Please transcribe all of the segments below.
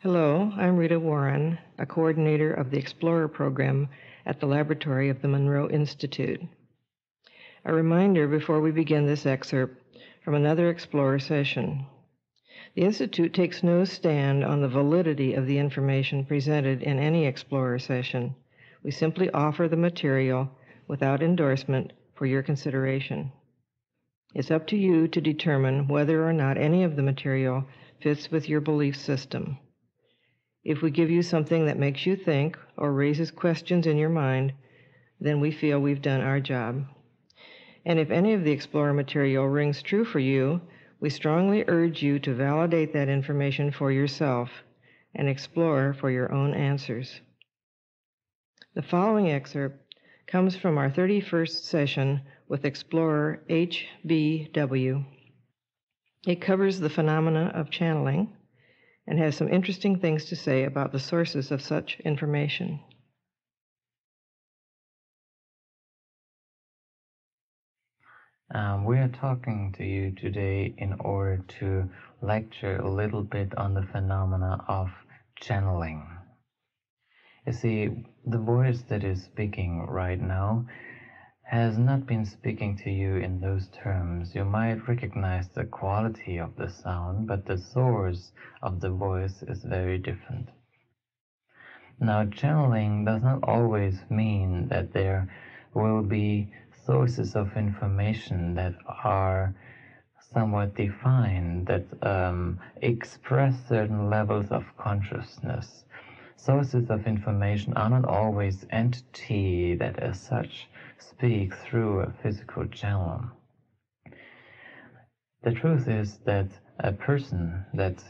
Hello, I'm Rita Warren, a coordinator of the Explorer program at the laboratory of the Monroe Institute. A reminder before we begin this excerpt from another Explorer session. The Institute takes no stand on the validity of the information presented in any Explorer session. We simply offer the material without endorsement for your consideration. It's up to you to determine whether or not any of the material fits with your belief system. If we give you something that makes you think or raises questions in your mind, then we feel we've done our job. And if any of the Explorer material rings true for you, we strongly urge you to validate that information for yourself and explore for your own answers. The following excerpt comes from our 31st session with Explorer HBW. It covers the phenomena of channeling and has some interesting things to say about the sources of such information. We are talking to you today in order to lecture a little bit on the phenomena of channeling. You see, the voice that is speaking right now has not been speaking to you in those terms. You might recognize the quality of the sound, but the source of the voice is very different. Now, channeling does not always mean that there will be sources of information that are somewhat defined, that express certain levels of consciousness. Sources of information are not always entity that as such speak through a physical channel. The truth is that a person that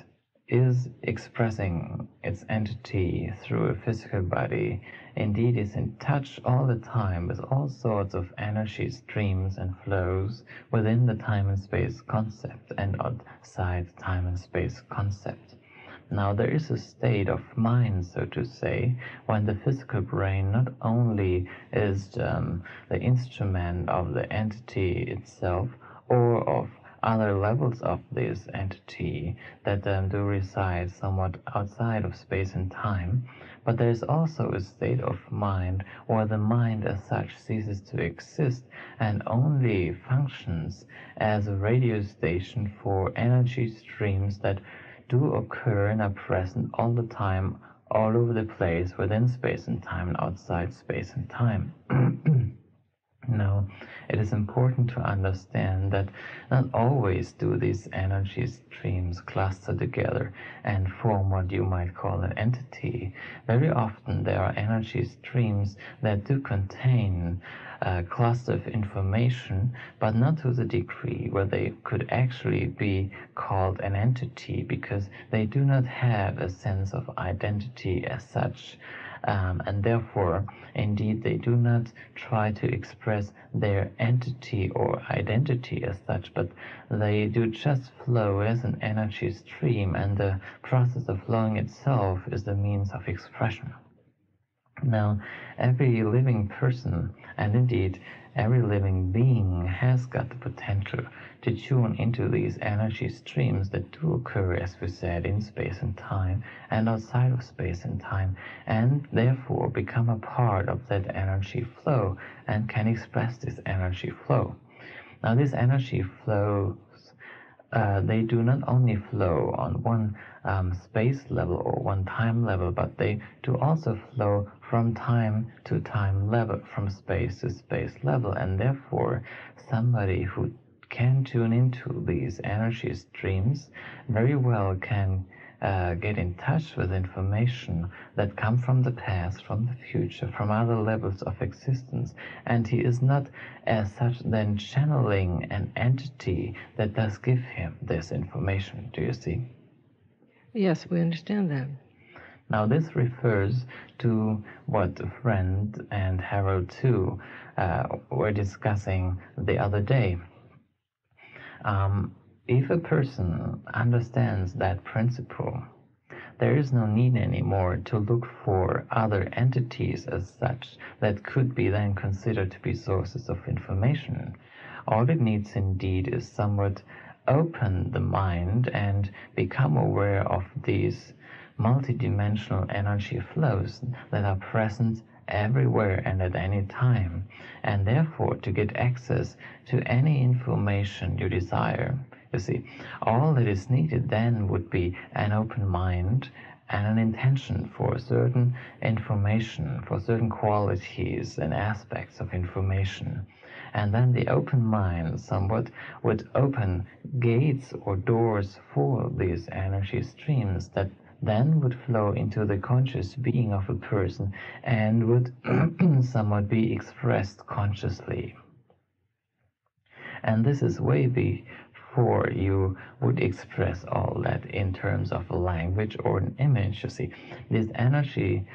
is expressing its entity through a physical body indeed is in touch all the time with all sorts of energy streams and flows within the time and space concept and outside time and space concept. Now, there is a state of mind, so to say, when the physical brain not only is the instrument of the entity itself or of other levels of this entity that do reside somewhat outside of space and time, but there is also a state of mind where the mind as such ceases to exist and only functions as a radio station for energy streams that do occur and are present all the time, all over the place, within space and time and outside space and time. Now, it is important to understand that not always do these energy streams cluster together and form what you might call an entity. Very often there are energy streams that do contain a cluster of information, but not to the degree where they could actually be called an entity, because they do not have a sense of identity as such. And therefore, indeed, they do not try to express their entity or identity as such, but they do just flow as an energy stream, and the process of flowing itself is the means of expression. Now, every living person, and indeed every living being, has got the potential to tune into these energy streams that do occur, as we said, in space and time and outside of space and time, and therefore become a part of that energy flow and can express this energy flow. Now, this energy flows, they do not only flow on one space level or one time level, but they do also flow from time to time level, from space to space level, and therefore somebody who can tune into these energy streams very well can get in touch with information that come from the past, from the future, from other levels of existence, and he is not as such then channeling an entity that does give him this information. Do you see? Yes, we understand that. Now, this refers to what Friend and Harold too were discussing the other day. If a person understands that principle, there is no need anymore to look for other entities as such that could be then considered to be sources of information. All it needs indeed is somewhat open the mind and become aware of these multidimensional energy flows that are present everywhere and at any time, and therefore to get access to any information you desire. You see, all that is needed then would be an open mind and an intention for certain information, for certain qualities and aspects of information. And then the open mind somewhat would open gates or doors for these energy streams that then would flow into the conscious being of a person and would somewhat be expressed consciously. And this is way before you would express all that in terms of a language or an image. You see, these energy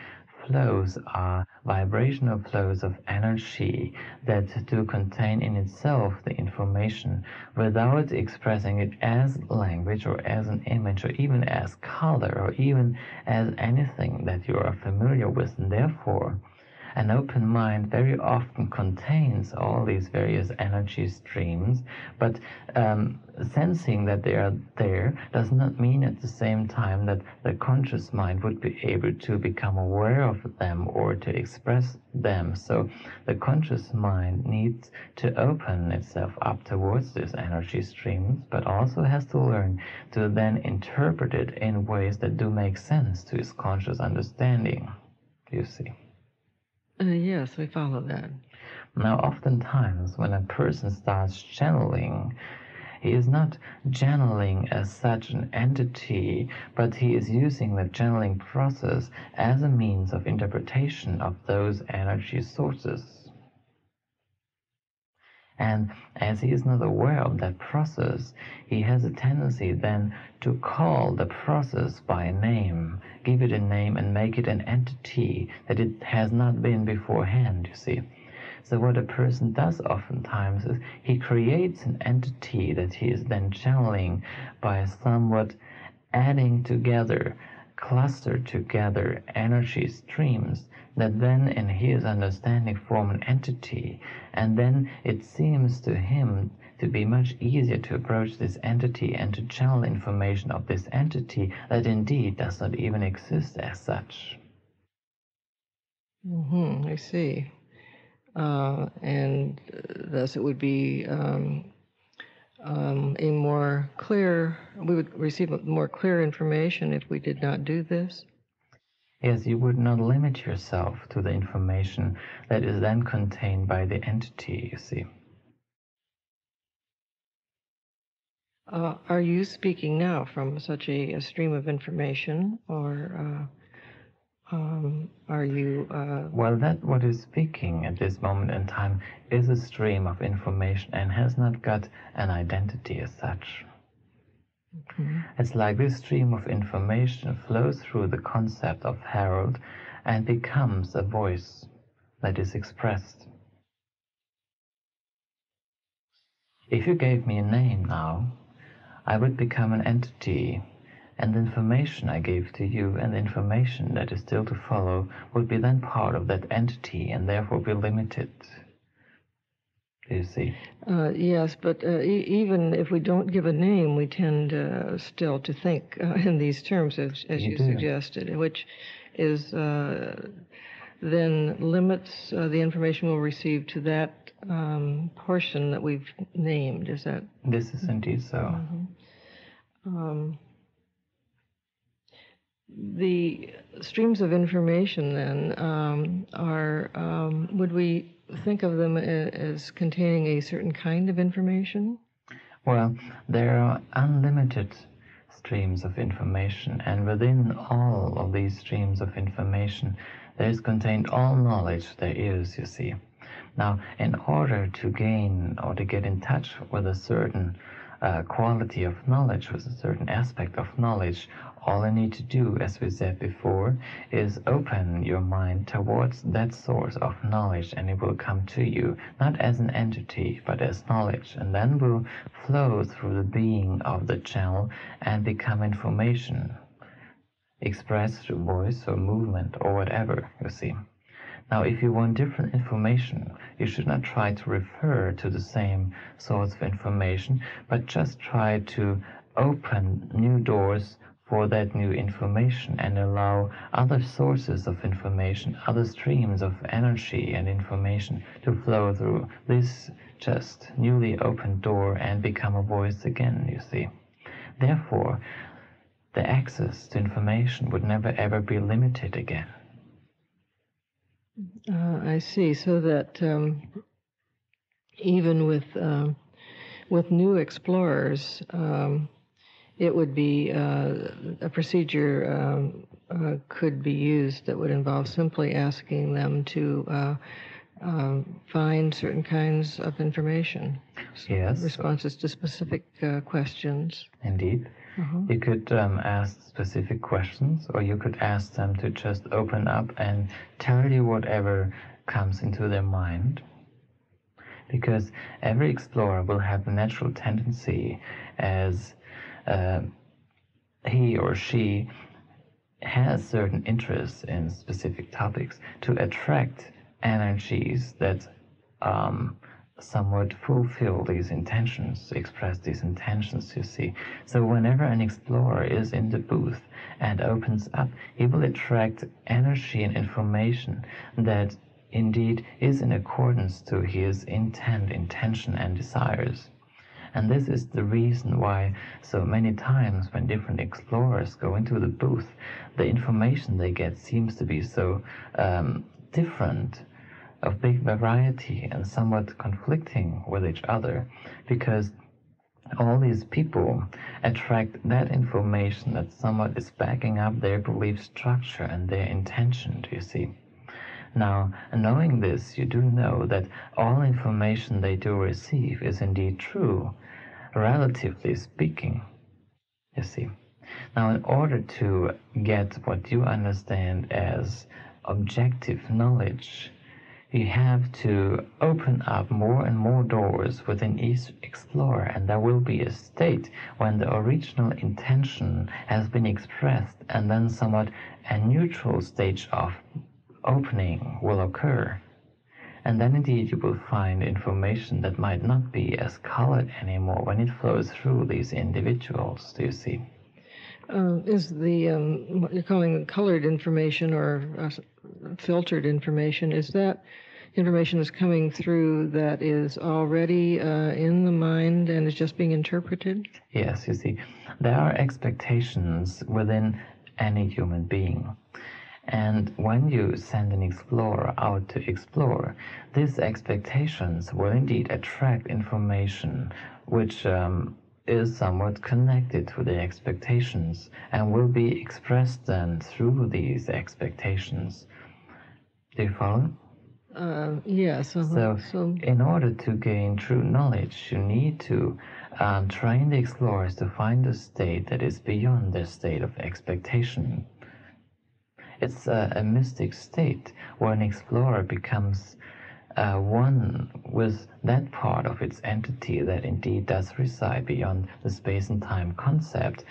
flows are vibrational flows of energy that do contain in itself the information without expressing it as language or as an image or even as color or even as anything that you are familiar with. And therefore, an open mind very often contains all these various energy streams, but sensing that they are there does not mean at the same time that the conscious mind would be able to become aware of them or to express them. So the conscious mind needs to open itself up towards these energy streams, but also has to learn to then interpret it in ways that do make sense to its conscious understanding. You see? Yes, we follow that. Now, oftentimes, when a person starts channeling, he is not channeling as such an entity, but he is using the channeling process as a means of interpretation of those energy sources. And as he is not aware of that process, he has a tendency then to call the process by name, give it a name and make it an entity that it has not been beforehand, you see. So what a person does oftentimes is he creates an entity that he is then channeling by somewhat adding together, clustered together energy streams that then in his understanding form an entity, and then it seems to him to be much easier to approach this entity and to channel information of this entity that indeed does not even exist as such. I see. And thus it would be a more clear, we would receive more clear information if we did not do this. Yes, you would not limit yourself to the information that is then contained by the entity, you see. Are you speaking now from such a stream of information, or are you... Well, that what is speaking at this moment in time is a stream of information and has not got an identity as such. It's like this stream of information flows through the concept of herald and becomes a voice that is expressed. If you gave me a name now, I would become an entity, and the information I gave to you and the information that is still to follow would be then part of that entity and therefore be limited. Do you see? Yes, but even if we don't give a name, we tend still to think in these terms, as you suggested, which is then limits the information we'll receive to that portion that we've named. Is that? This is indeed so. The streams of information then are, would we think of them as containing a certain kind of information? Well, there are unlimited streams of information, and within all of these streams of information there is contained all knowledge there is, you see. Now, in order to gain or to get in touch with a certain quality of knowledge, with a certain aspect of knowledge, all I need to do, as we said before, is open your mind towards that source of knowledge, and it will come to you, not as an entity, but as knowledge, and then will flow through the being of the channel and become information, expressed through voice or movement or whatever, you see. Now, if you want different information, you should not try to refer to the same sorts of information, but just try to open new doors for that new information and allow other sources of information, other streams of energy and information to flow through this just newly opened door and become a voice again, you see. Therefore, the access to information would never ever be limited again. I see. So that even with new explorers, it would be a procedure could be used that would involve simply asking them to find certain kinds of information. Yes. Responses to specific questions. Indeed. You could ask specific questions, or you could ask them to just open up and tell you whatever comes into their mind. Because every explorer will have a natural tendency, as he or she has certain interests in specific topics, to attract energies that somewhat fulfill these intentions, express these intentions, you see. So whenever an explorer is in the booth and opens up, he will attract energy and information that indeed is in accordance to his intention and desires. And this is the reason why so many times when different explorers go into the booth, the information they get seems to be so different, of big variety and somewhat conflicting with each other, because all these people attract that information that somewhat is backing up their belief structure and their intention, you see. Now, knowing this, you do know that all information they do receive is indeed true, relatively speaking, you see. Now, in order to get what you understand as objective knowledge, you have to open up more and more doors within each explorer, and there will be a state when the original intention has been expressed, and then somewhat a neutral stage of opening will occur. And then indeed you will find information that might not be as colored anymore when it flows through these individuals, do you see? Is the what you're calling colored information or filtered information, is that information that's coming through that is already in the mind and is just being interpreted? Yes, you see, there are expectations within any human being. And when you send an explorer out to explore, these expectations will indeed attract information which is somewhat connected to the expectations and will be expressed then through these expectations. Do you follow? Yes. So in order to gain true knowledge, you need to train the explorers to find a state that is beyond their state of expectation. It's a mystic state where an explorer becomes one with that part of its entity that indeed does reside beyond the space and time concept,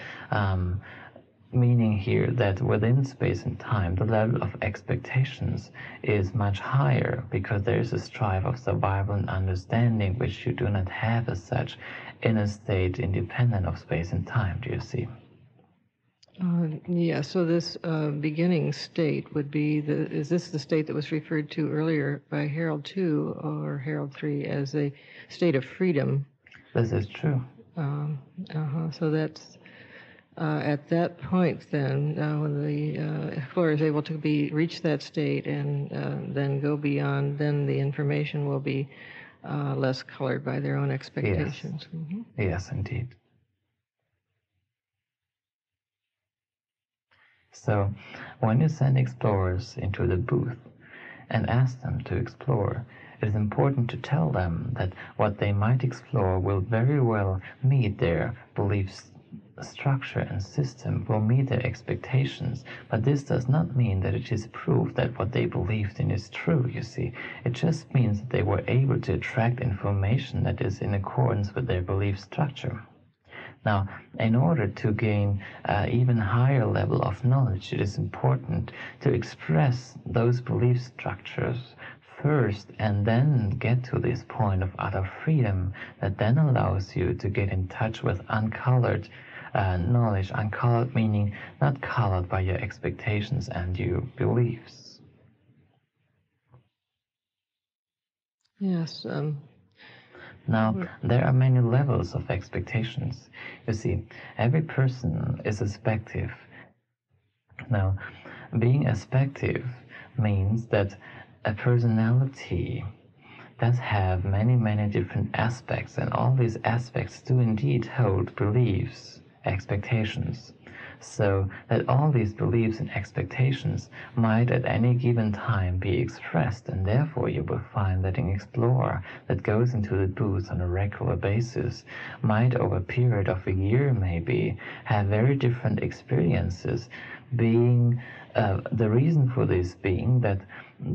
meaning here that within space and time the level of expectations is much higher, because there is a strive of survival and understanding which you do not have as such in a state independent of space and time, do you see? Yeah, so this beginning state would be, is this the state that was referred to earlier by Harold 2 or Harold 3 as a state of freedom? This is true. So that's at that point then, when the explorer is able to reach that state and then go beyond, then the information will be less colored by their own expectations. Yes, yes indeed. So, when you send explorers into the booth and ask them to explore, it is important to tell them that what they might explore will very well meet their belief structure and system, will meet their expectations, but this does not mean that it is proof that what they believed in is true, you see. It just means that they were able to attract information that is in accordance with their belief structure. Now, in order to gain even higher level of knowledge, it is important to express those belief structures first and then get to this point of utter freedom that then allows you to get in touch with uncolored knowledge, uncolored meaning not colored by your expectations and your beliefs. Yes. Now, there are many levels of expectations. You see, every person is aspective. Now, being aspective means that a personality does have many different aspects, and all these aspects do indeed hold beliefs, expectations. So that all these beliefs and expectations might at any given time be expressed, and therefore you will find that an explorer that goes into the booth on a regular basis might, over a period of a year maybe, have very different experiences, being the reason for this being that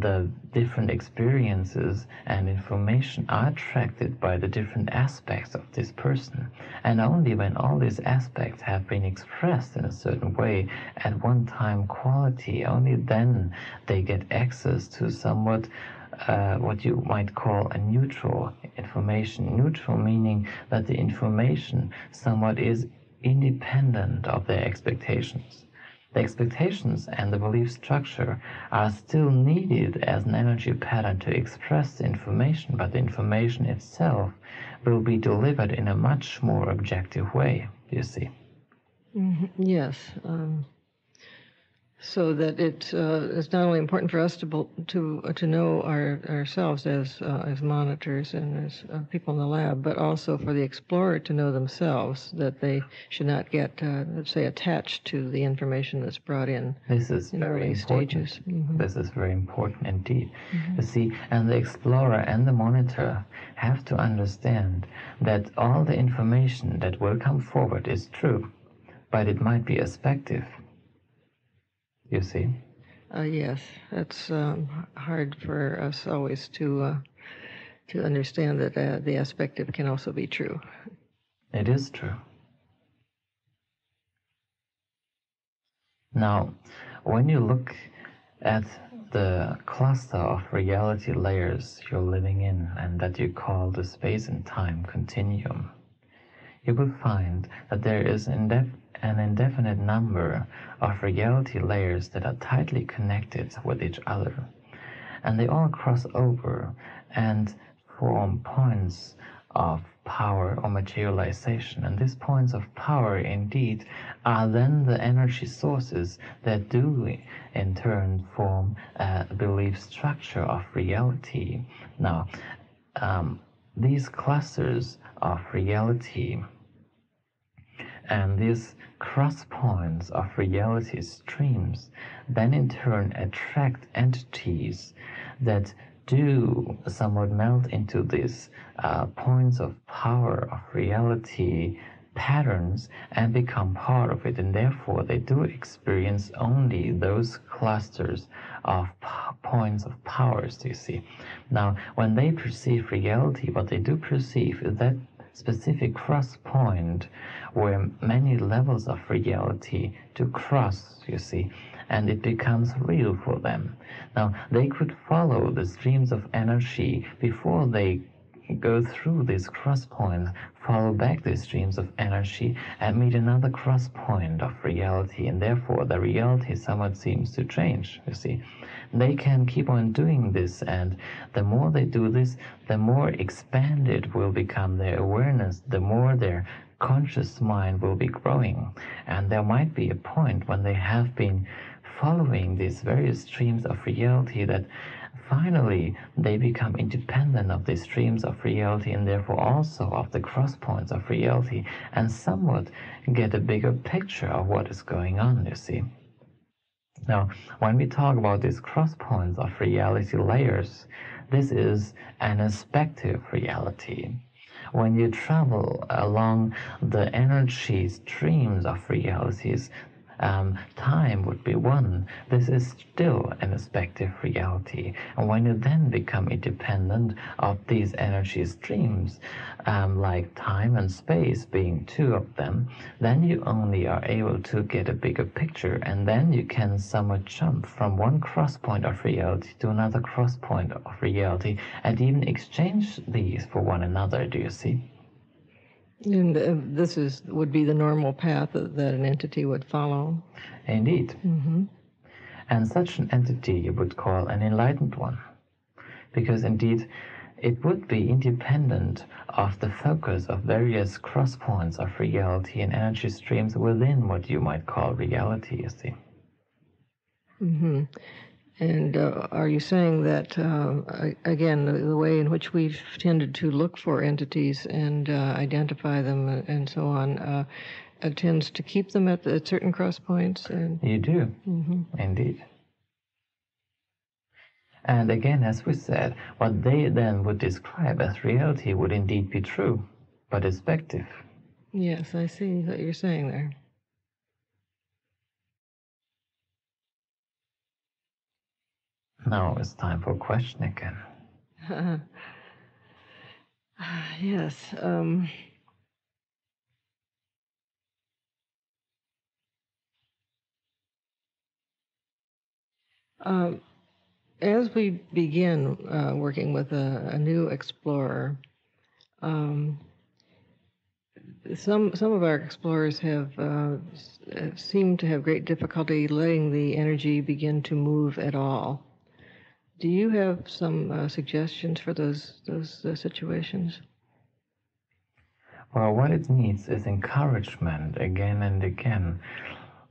the different experiences and information are attracted by the different aspects of this person. And only when all these aspects have been expressed in a certain way at one time quality, only then they get access to somewhat what you might call a neutral information. Neutral meaning that the information somewhat is independent of their expectations. The expectations and the belief structure are still needed as an energy pattern to express the information, but the information itself will be delivered in a much more objective way, you see. Yes. So that it's not only important for us to know ourselves as monitors and as people in the lab, but also for the explorer to know themselves, that they should not get, let's say, attached to the information that's brought in. This is in very early important. Stages. Mm-hmm. This is very important indeed. You see, and the explorer and the monitor have to understand that all the information that will come forward is true, but it might be aspective. You see? Yes, that's hard for us always to understand that the aspective can also be true. It is true. Now, when you look at the cluster of reality layers you're living in and that you call the space and time continuum, you will find that there is an indefinite number of reality layers that are tightly connected with each other, and they all cross over and form points of power or materialization. And these points of power indeed are then the energy sources that do in turn form a belief structure of reality. Now, these clusters of reality and these cross points of reality streams then in turn attract entities that do somewhat melt into these points of power of reality patterns and become part of it, and therefore they do experience only those clusters of points of powers, you see. Now, when they perceive reality, what they do perceive is that specific cross point where many levels of reality to cross, you see, and it becomes real for them. Now, they could follow the streams of energy before they go through these cross points, follow back these streams of energy, and meet another cross point of reality, and therefore the reality somewhat seems to change, you see. They can keep on doing this, and the more they do this, the more expanded will become their awareness, the more their conscious mind will be growing. And there might be a point when they have been following these various streams of reality that finally they become independent of these streams of reality and therefore also of the cross points of reality, and somewhat get a bigger picture of what is going on, you see. Now, when we talk about these cross points of reality layers, this is an aspective reality. When you travel along the energy streams of realities, time would be one. This is still an aspective reality. And when you then become independent of these energy streams, like time and space being two of them, then you only are able to get a bigger picture, and then you can somewhat jump from one cross point of reality to another cross point of reality and even exchange these for one another, do you see? And would be the normal path that an entity would follow. Indeed. Mm-hmm. And such an entity you would call an enlightened one, because indeed it would be independent of the focus of various cross points of reality and energy streams within what you might call reality, you see. Mm-hmm. And are you saying that, again, the way in which we've tended to look for entities and identify them and so on tends to keep them at certain cross points? You do, indeed. And again, as we said, what they then would describe as reality would indeed be true, but it's subjective. Yes, I see what you're saying there. Now it's time for a question again. Yes. As we begin working with a new explorer, some of our explorers have seemed to have great difficulty letting the energy begin to move at all. Do you have some suggestions for those situations? Well, what it needs is encouragement again and again.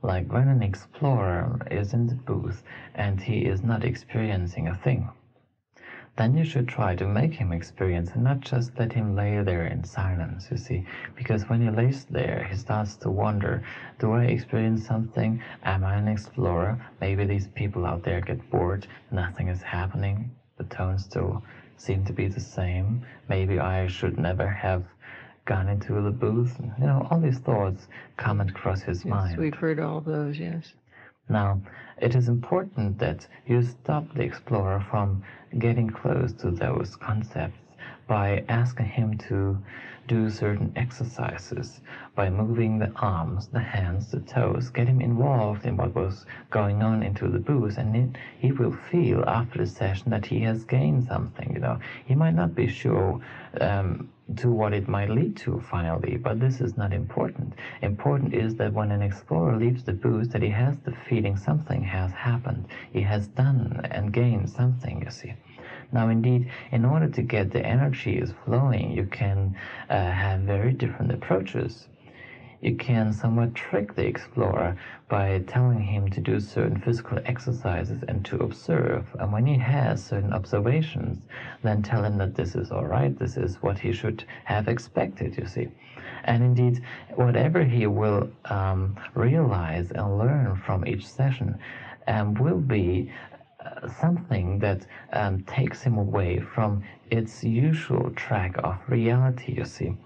Like when an explorer is in the booth and he is not experiencing a thing, then you should try to make him experience and not just let him lay there in silence, you see. Because when he lays there, he starts to wonder, do I experience something? Am I an explorer? Maybe these people out there get bored, nothing is happening, the tones still seem to be the same. Maybe I should never have gone into the booth. You know, all these thoughts come across his mind. Yes, we've heard all of those, yes. Now, it is important that you stop the explorer from getting close to those concepts by asking him to do certain exercises, by moving the arms, the hands, the toes, get him involved in what was going on into the booth, and then he will feel after the session that he has gained something, you know. He might not be sure to what it might lead to finally, but this is not important. Important is that when an explorer leaves the booth, that he has the feeling something has happened. He has done and gained something, you see. Now, indeed, in order to get the energies flowing, you can have very different approaches. You can somewhat trick the explorer by telling him to do certain physical exercises and to observe. And when he has certain observations, then tell him that this is all right, this is what he should have expected, you see. And indeed, whatever he will realize and learn from each session will be something that takes him away from its usual track of reality, you see.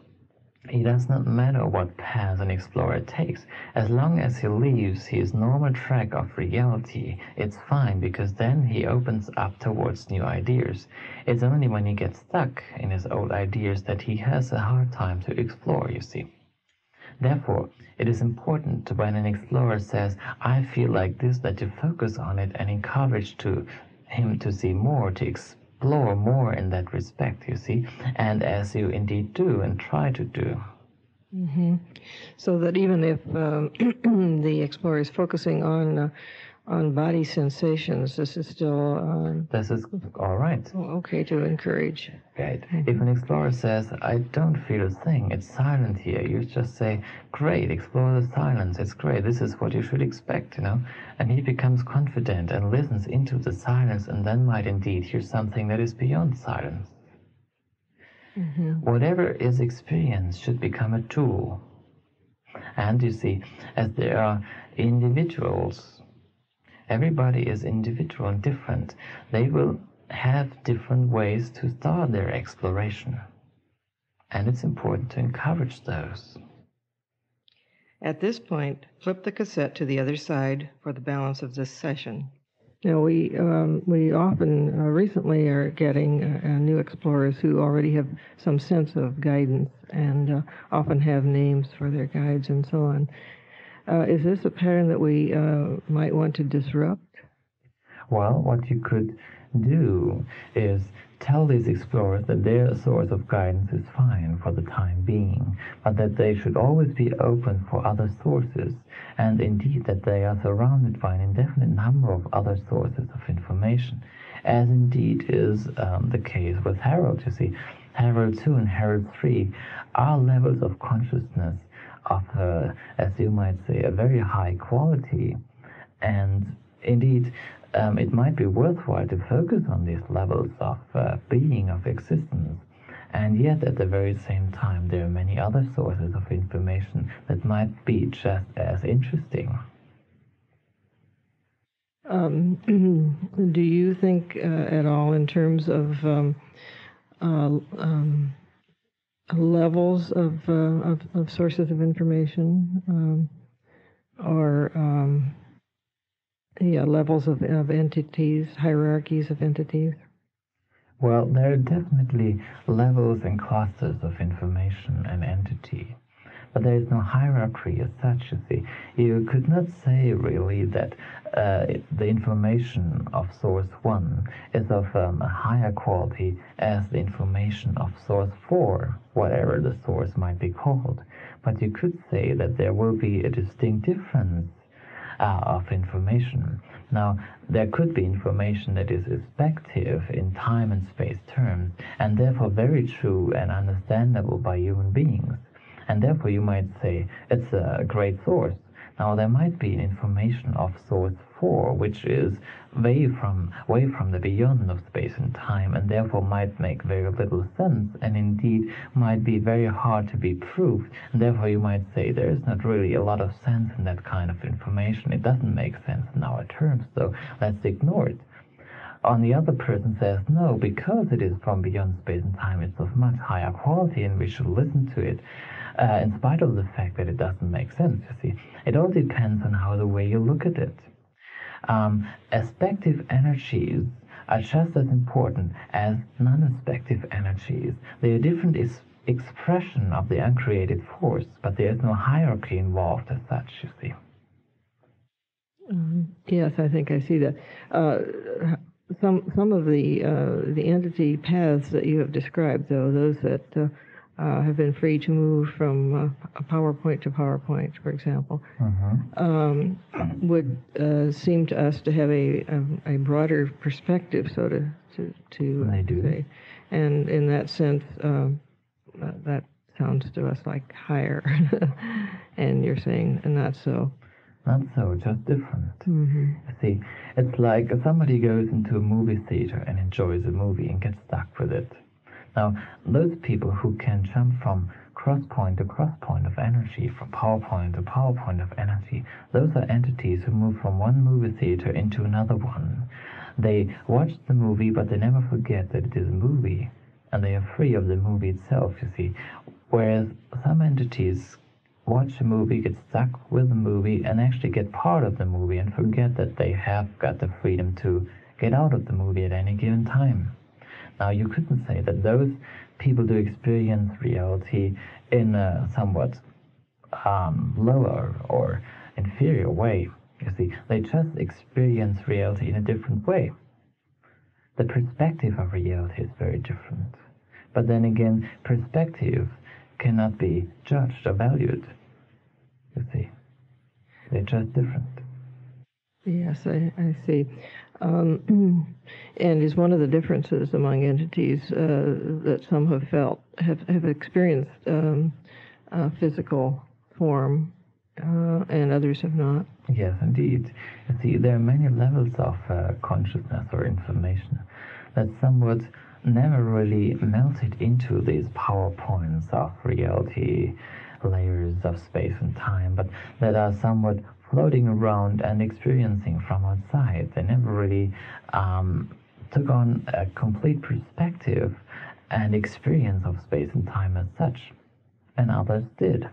It does not matter what path an explorer takes. As long as he leaves his normal track of reality, it's fine, because then he opens up towards new ideas. It's only when he gets stuck in his old ideas that he has a hard time to explore, you see. Therefore, it is important when an explorer says, I feel like this, that you focus on it and encourage him to see more, to explore more in that respect, you see, and as you indeed do and try to do. Mm-hmm. So that even if the explorer is focusing on body sensations, this is still... this is all right. Okay, to encourage. Right. If an explorer says, I don't feel a thing, it's silent here, you just say, great, explore the silence, it's great, this is what you should expect, you know. And he becomes confident and listens into the silence, and then might indeed hear something that is beyond silence. Mm-hmm. Whatever is experienced should become a tool. And you see, as there are individuals, everybody is individual and different, they will have different ways to start their exploration. And it's important to encourage those. At this point, flip the cassette to the other side for the balance of this session. Now, we often recently are getting new explorers who already have some sense of guidance and often have names for their guides and so on. Is this a pattern that we might want to disrupt? Well, what you could do is tell these explorers that their source of guidance is fine for the time being, but that they should always be open for other sources, and indeed that they are surrounded by an indefinite number of other sources of information, as indeed is the case with Harold. You see, Harold 2 and Harold 3 are levels of consciousness of, as you might say, a very high quality, and indeed it might be worthwhile to focus on these levels of being, of existence, and yet at the very same time there are many other sources of information that might be just as interesting. Do you think at all in terms of levels of sources of information, or levels of entities, hierarchies of entities? Well, there are definitely levels and clusters of information and entity, but there is no hierarchy as such. You see, you could not say really that the information of source 1 is of a higher quality as the information of source 4, whatever the source might be called. But you could say that there will be a distinct difference of information. Now, there could be information that is respective in time and space terms, and therefore very true and understandable by human beings. And therefore you might say it's a great source. Now, there might be information of source 4, which is way from the beyond of space and time, and therefore might make very little sense, and indeed might be very hard to be proved. And therefore you might say there is not really a lot of sense in that kind of information. It doesn't make sense in our terms, so let's ignore it. On the other person says, no, because it is from beyond space and time, it's of much higher quality, and we should listen to it. In spite of the fact that it doesn't make sense, you see. It all depends on how the way you look at it. Aspective energies are just as important as non-aspective energies. They are different expression of the uncreated force, but there is no hierarchy involved as such, you see. Yes, I think I see that. Some of the entity paths that you have described, though, those that have been free to move from a PowerPoint to PowerPoint, for example, would seem to us to have a broader perspective, so to They do. say. And in that sense, that sounds to us like higher. And you're saying not so. Not so, just different. Mm-hmm. See, it's like somebody goes into a movie theater and enjoys a movie and gets stuck with it. Now, those people who can jump from cross-point to cross-point of energy, from PowerPoint to PowerPoint of energy, those are entities who move from one movie theater into another one. They watch the movie, but they never forget that it is a movie, and they are free of the movie itself, you see. Whereas some entities watch a movie, get stuck with the movie, and actually get part of the movie and forget that they have got the freedom to get out of the movie at any given time. Now, you couldn't say that those people do experience reality in a somewhat lower or inferior way. You see, they just experience reality in a different way. The perspective of reality is very different. But then again, perspective cannot be judged or valued. You see, they're just different. Yes, I see. And is one of the differences among entities that some have felt, have experienced physical form, and others have not? Yes, indeed. You see, there are many levels of consciousness or information that somewhat never really melted into these PowerPoints of reality, layers of space and time, but that are somewhat floating around and experiencing from outside. They never really took on a complete perspective and experience of space and time as such, and others did.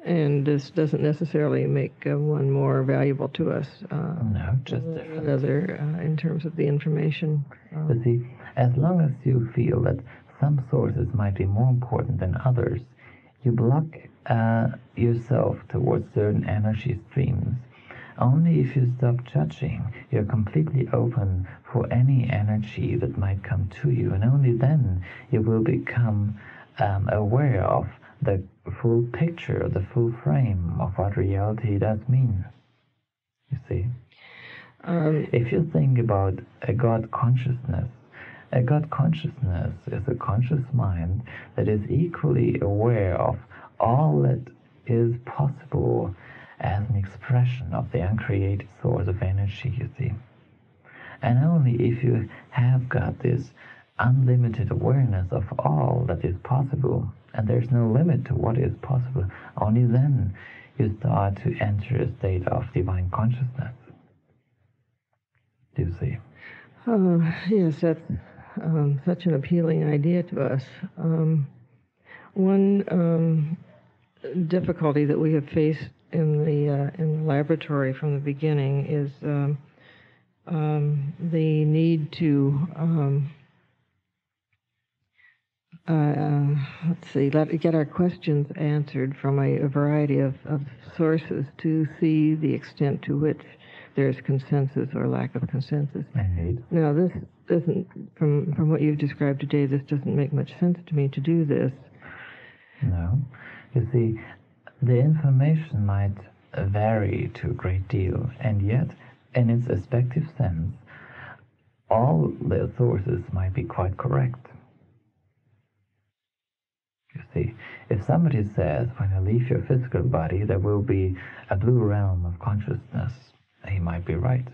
And this doesn't necessarily make one more valuable to us. No, just different. Another in terms of the information. You see, as long as you feel that some sources might be more important than others, you block yourself towards certain energy streams Only if you stop judging, you're completely open for any energy that might come to you, and only then you will become aware of the full picture, the full frame of what reality does mean. You see? If you think about a God consciousness is a conscious mind that is equally aware of all that is possible as an expression of the uncreated source of energy, you see. And only if you have got this unlimited awareness of all that is possible, and there's no limit to what is possible, only then you start to enter a state of divine consciousness. Do you see? Yes, that's such an appealing idea to us. One difficulty that we have faced in the laboratory from the beginning is the need to get our questions answered from a variety of sources to see the extent to which there's consensus or lack of consensus. Indeed. Now, this doesn't, from what you've described today, this doesn't make much sense to me to do this. No. You see, the information might vary to a great deal, and yet, in its respective sense, all the sources might be quite correct. You see, if somebody says, when you leave your physical body, there will be a blue realm of consciousness, he might be right.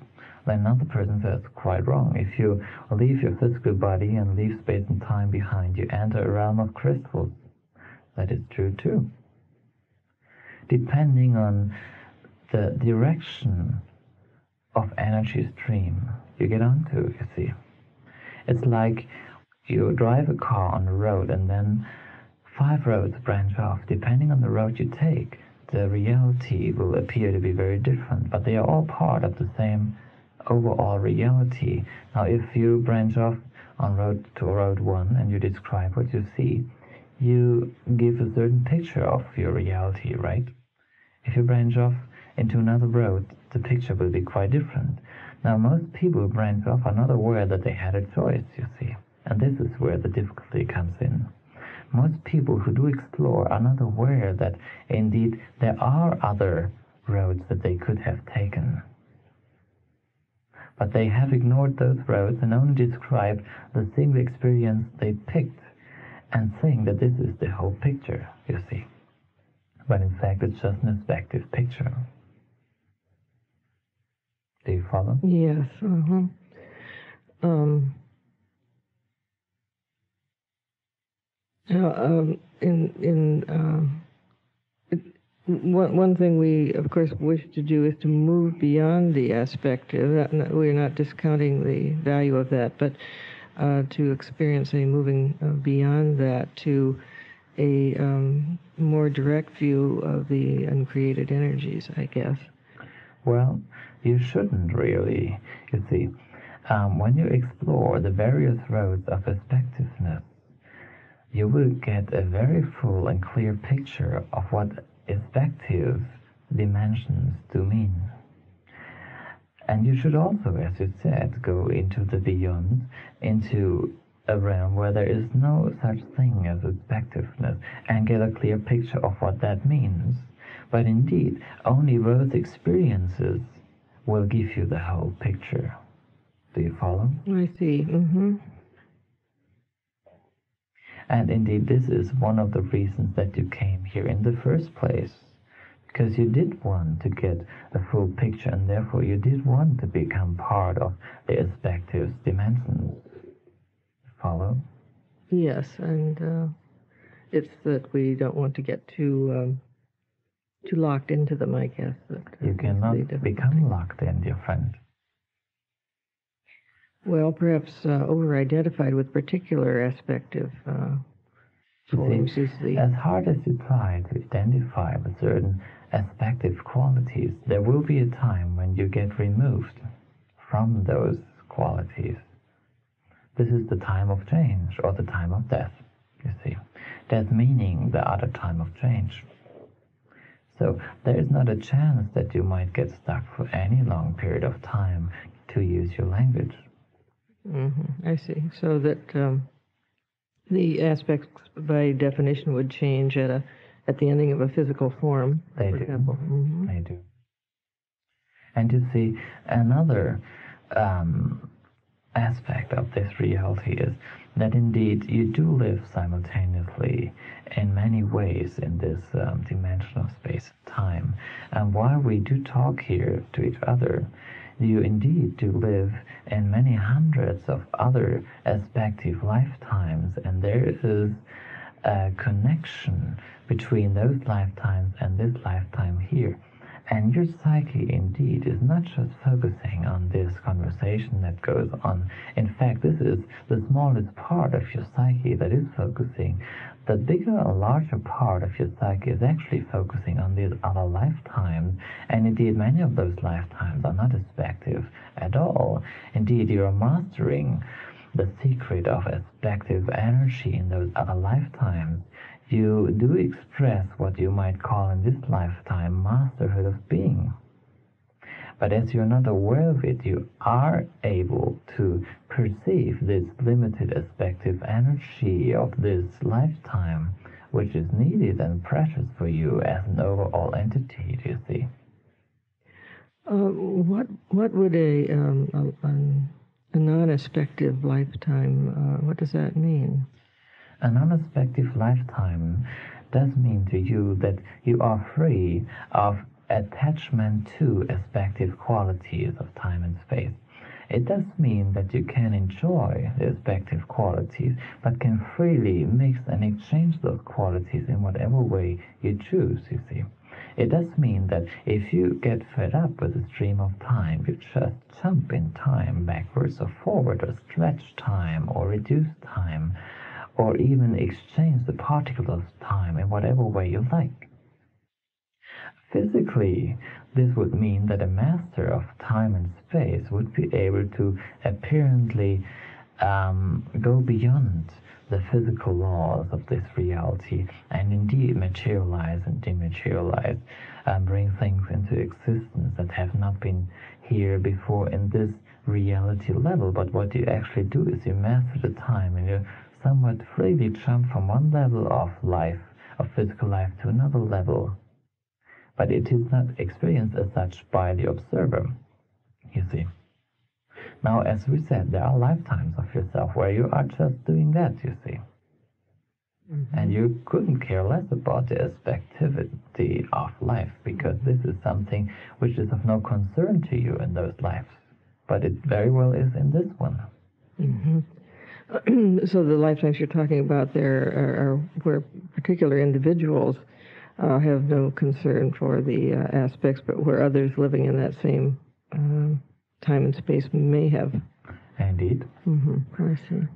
Then another person says, quite wrong. If you leave your physical body and leave space and time behind, you enter a realm of crystals. That is true too. Depending on the direction of energy stream you get onto, you see. It's like you drive a car on a road and then 5 roads branch off. Depending on the road you take, the reality will appear to be very different, but they are all part of the same overall reality. Now, if you branch off on road 1 and you describe what you see, you give a certain picture of your reality, right? If you branch off into another road, the picture will be quite different. Now, most people branch off are not aware that they had a choice, you see, and this is where the difficulty comes in. Most people who do explore are not aware that, indeed, there are other roads that they could have taken. But they have ignored those roads and only described the single experience they picked and think that this is the whole picture, you see. But in fact, it's just an aspective picture. Do you follow? Yes. One thing we, of course, wish to do is to move beyond the aspective. We're not discounting the value of that, but to experience a moving beyond that to a more direct view of the uncreated energies, I guess. Well, you shouldn't really. You see, when you explore the various roads of aspectiveness, you will get a very full and clear picture of what aspective dimensions do mean. And you should also, as you said, go into the beyond, into a realm where there is no such thing as aspectiveness, and get a clear picture of what that means. But indeed, only those experiences will give you the whole picture. Do you follow? I see. Mm-hmm. And indeed, this is one of the reasons that you came here in the first place. Because you did want to get a full picture, and therefore you did want to become part of the aspective dimensions. Follow? Yes, and it's that we don't want to get too locked into them, I guess. You cannot become locked in, dear friend. Well, perhaps over-identified with particular aspective forms is the... As hard as you try to identify with certain aspective qualities, there will be a time when you get removed from those qualities. This is the time of change, or the time of death, you see. Death meaning the other time of change. So there is not a chance that you might get stuck for any long period of time to use your language. I see. So that the aspects by definition would change at the ending of a physical form, They for do. example. They do. And you see, another aspect of this reality is that indeed you do live simultaneously in many ways in this dimension of space and time. And while we do talk here to each other, you indeed do live in many hundreds of other respective lifetimes, and there is a connection between those lifetimes and this lifetime here. And your psyche indeed is not just focusing on this conversation that goes on. In fact, this is the smallest part of your psyche that is focusing. The bigger or larger part of your psyche is actually focusing on these other lifetimes. And indeed, many of those lifetimes are not aspective at all. Indeed, you are mastering the secret of aspective energy in those other lifetimes. You do express what you might call in this lifetime masterhood of being. But as you're not aware of it, you are able to perceive this limited aspective energy of this lifetime, which is needed and precious for you as an overall entity, do you see? What would a non-aspective lifetime, what does that mean? A non-aspective lifetime does mean to you that you are free of attachment to aspective qualities of time and space. It does mean that you can enjoy the aspective qualities, but can freely mix and exchange those qualities in whatever way you choose, you see. It does mean that if you get fed up with the stream of time, you just jump in time backwards or forward, or stretch time or reduce time, or even exchange the particles of time in whatever way you like. Physically, this would mean that a master of time and space would be able to apparently go beyond the physical laws of this reality and indeed materialize and dematerialize, bring things into existence that have not been here before in this reality level. But what you actually do is you master the time and you somewhat freely jump from one level of life, of physical life, to another level. But it is not experienced as such by the observer, you see. Now, as we said, there are lifetimes of yourself where you are just doing that, you see. And you couldn't care less about the aspectivity of life, because this is something which is of no concern to you in those lives. But it very well is in this one. So the lifetimes you're talking about there are where particular individuals have no concern for the aspects, but where others living in that same time and space may have. Indeed. I see.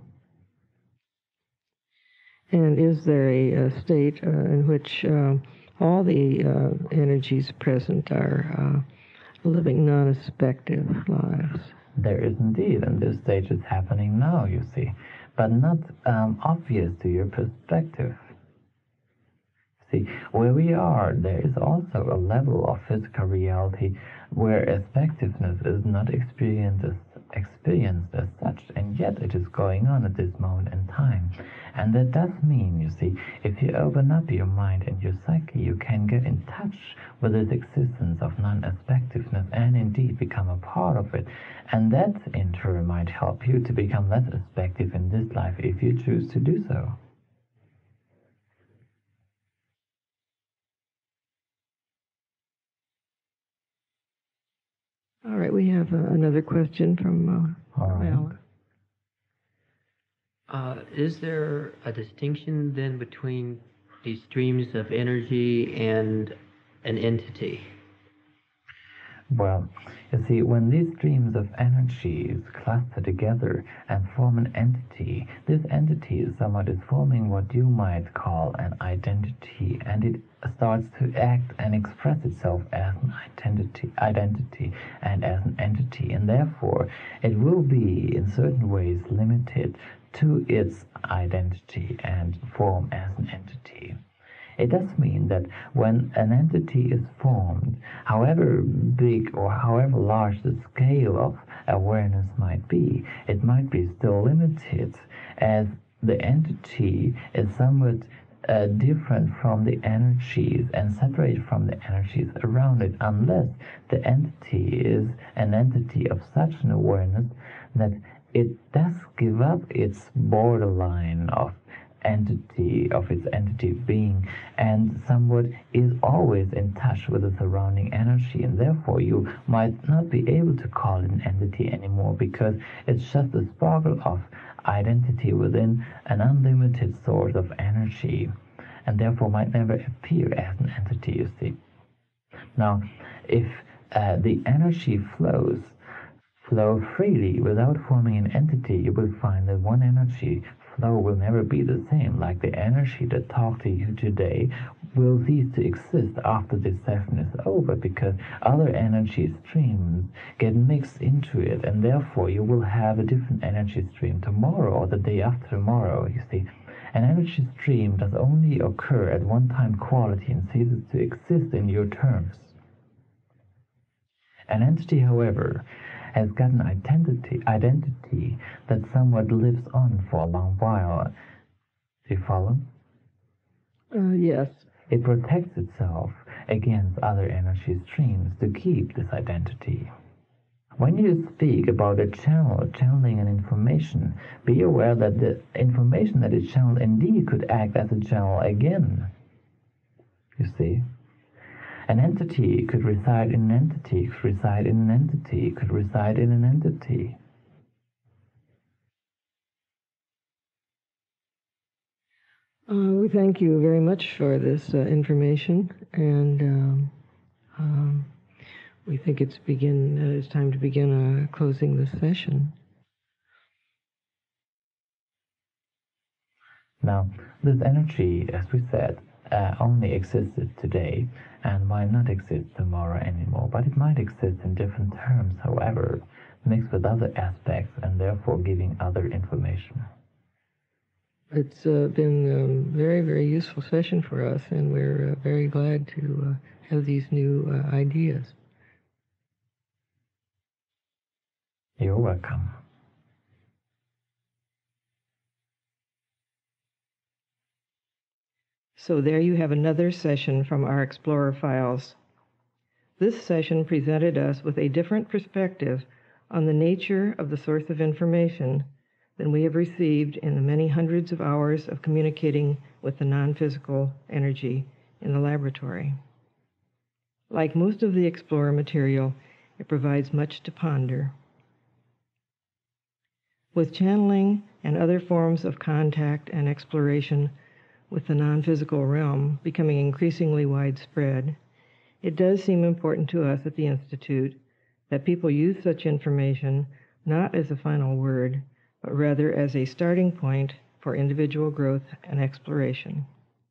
And is there a state in which all the energies present are living non-aspective lives? There is indeed, and this stage is happening now, you see, but not obvious to your perspective. See, where we are, there is also a level of physical reality where aspectiveness is not experienced as such, and yet it is going on at this moment in time. And that does mean, you see, if you open up your mind and your psyche, you can get in touch with this existence of non-aspectiveness and indeed become a part of it. And that, in turn, might help you to become less aspective in this life if you choose to do so. All right, we have another question from Alan. Is there a distinction then between these streams of energy and an entity? Well, you see, when these streams of energies cluster together and form an entity, this entity is somewhat is forming what you might call an identity, and it starts to act and express itself as an identity and as an entity, and therefore it will be in certain ways limited to its identity and form as an entity. It does mean that when an entity is formed, however big or however large the scale of awareness might be, it might be still limited, as the entity is somewhat different from the energies and separated from the energies around it, unless the entity is an entity of such an awareness that it does give up its borderline of its entity being, and somewhat is always in touch with the surrounding energy, and therefore you might not be able to call it an entity anymore, because it's just a sparkle of identity within an unlimited source of energy, and therefore might never appear as an entity, you see. Now, if the energy flow freely without forming an entity, you will find that one energy flow will never be the same. Like the energy that talked to you today will cease to exist after this session is over, because other energy streams get mixed into it, and therefore you will have a different energy stream tomorrow or the day after tomorrow, you see. An energy stream does only occur at one-time quality and ceases to exist in your terms. An entity, however, has got an identity that somewhat lives on for a long while. Do you follow? Yes. It protects itself against other energy streams to keep this identity. When you speak about a channel, channeling an information, be aware that the information that is channeled indeed could act as a channel again. You see? An entity could reside in an entity, could reside in an entity, could reside in an entity. We thank you very much for this information, and we think it's time to begin closing this session. Now, this energy, as we said, only existed today and might not exist tomorrow anymore, but it might exist in different terms, however, mixed with other aspects and therefore giving other information. It's been a very, very useful session for us, and we're very glad to have these new ideas. You're welcome. So there you have another session from our Explorer Files. This session presented us with a different perspective on the nature of the source of information than we have received in the many hundreds of hours of communicating with the non-physical energy in the laboratory. Like most of the Explorer material, it provides much to ponder. With channeling and other forms of contact and exploration with the non-physical realm becoming increasingly widespread, it does seem important to us at the Institute that people use such information not as a final word, but rather as a starting point for individual growth and exploration.